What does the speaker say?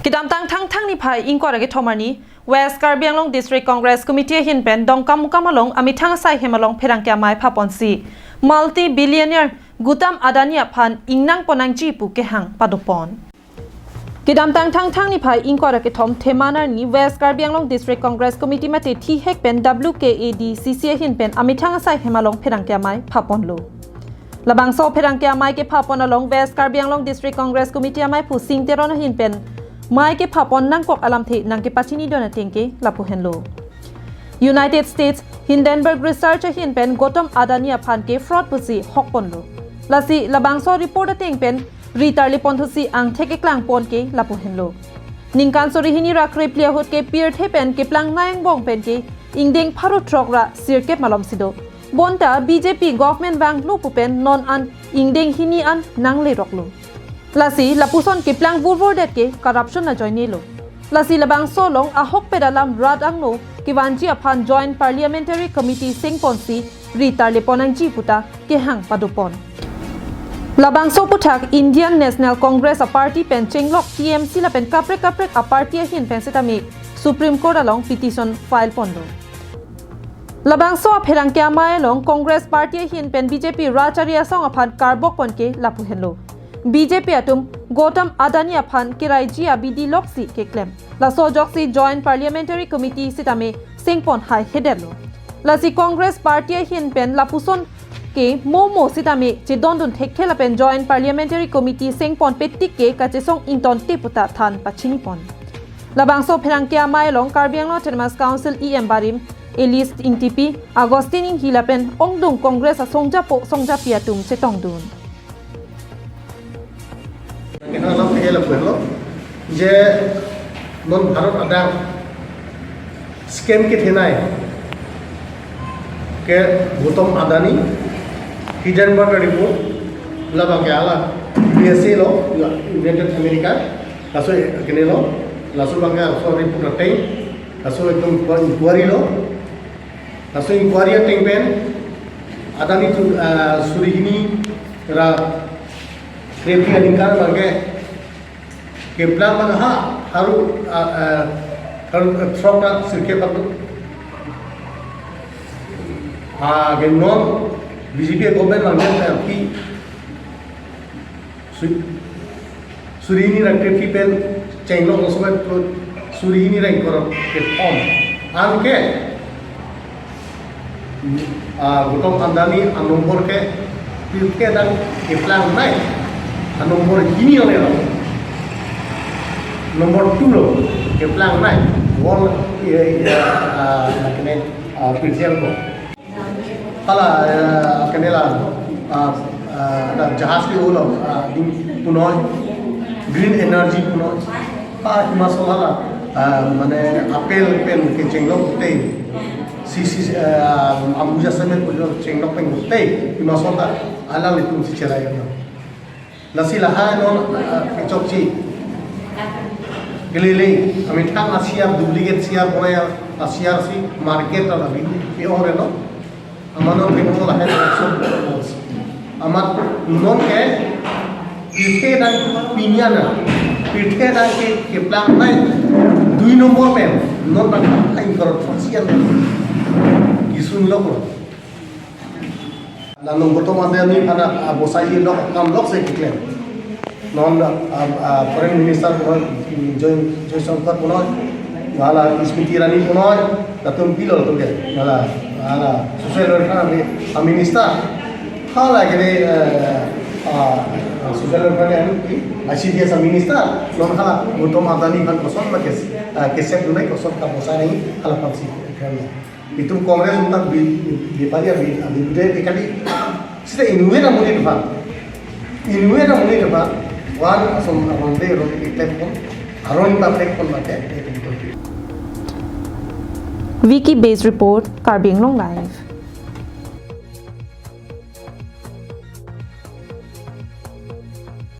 Kidam tang ni phai ingkora ge thomani West Karbi Anglong District Congress Committee hin pen dongkam mukamalong amithang sai hemalong pherang kya mai phaponsi multi billionaire Gutam Adani phan ingnang ponang chi pu ke hang padopon Kidam tang ni phai ingkora ke thom themanar ni West Karbi Anglong District Congress Committee mate thi hek pen WKAD CCA hin pen amithang sai hemalong pherang kya mai phapon lo Labang so pherang kya mai ke phapon along West Karbi Anglong District Congress Committee mai pu sing teron hin pen Mai ke phapon nang kok alam the nang ke pachini dona tengke lapu henlo United States Hindenburg Research hin pen Gautam Adani phan ke fraud pusi hokpon lo lasi labangso report teng pen ritarli ponthusi ang theke klang pon ke lapu henlo ningkan sori hini ra kreplia hot ke peer the pen ke plang naing bong pen ke ingdeng pharo trokra sirke malom sido bonta BJP government bank lu pupen non an ingdeng hini an nang le roklo Lasi lapuson ke plang vurvordet ke corruption na join nilo. Lasi labang solong ahok pedalam radang no kiwanji aphan joint parliamentary committee singponsi ritar leponang ji puta ke hang padupon. Labang so puthak Indian National Congress a party pen chenglok TMC la pen kaprek a party hin pen setami Supreme Court along petition file pondo. Labang so pherang kya mai long Congress party hin pen BJP Racharia song aphan karbok pon ke lapu henlo. BJP atum Gautam Adani aphan kirai ji abidi loksi ke claim la so joksi joint parliamentary committee sitame singpon hai hedelo la si Congress party hin pen la puson ke momo sitame che dondun thekhela pen joint parliamentary committee singpon petik ke kachesong inton tiputa than pachini pon labang so pherang kya mai long Karbi Anglong Autonomous Council EM barim Elist INTP Agostin hilapen ongdung Congress a songja piatum chetongdun Kita nak pergi lepas lo, je non Bharat ada scam ke thenai, ke Gautam Adani, Hindenburg report, labang ke ala, USA lo, United America, lasu kene lo, lasu bangga lasu report nating, lasu ekdom inquiry lo, lasu inquiry nating pen, Adani tu surihini ra Krepi adingkar bangke keplang mana haru trokta sirke patu genon BJP government bangke ki surini ra krepi pen chenglok osobat to surini ra ikor ketom anke Gautam Adani anombor ke pilke dan keplang nai nomor ini oleh lo, nomor 2 lo, ke pelang naik, wall kene pilsial ko. Kalau kene lah, jahaz ke ulo, punoy, green energy punoy, masalah lah, mana apel pen ke cenglok teh, sisi ambuja semen pujo cenglok pen teh, masalah ala itu si cerai kan. Lasi lahan non kecokci, gelili, kami thang asiar duplicate siar boleh asiar si market lah lebih, ini orang no, amanon pengen lahan langsung, amat non ke, pilih dan pinjana, pilih dan ke pelang naik, 2 nombor pen, non nak lain korupsi yang isun logo. Lalu Gautam Adani pada bosai lok kam lok se claim non foreign minister join Shankar punoi wala Smriti Irani punoi datum pilol tu ke wala social welfare minister hala gini social welfare ICDS minister non hala Gautam Adani kan kosong makes kesep dunai kosong ka bosai ni hala pansi itu Kongres untuk di Paria di budaya kali sih inuwe na muni depan wan asal ronde kita pun aron public pun macam Wiki Based Report Karbi Anglong Live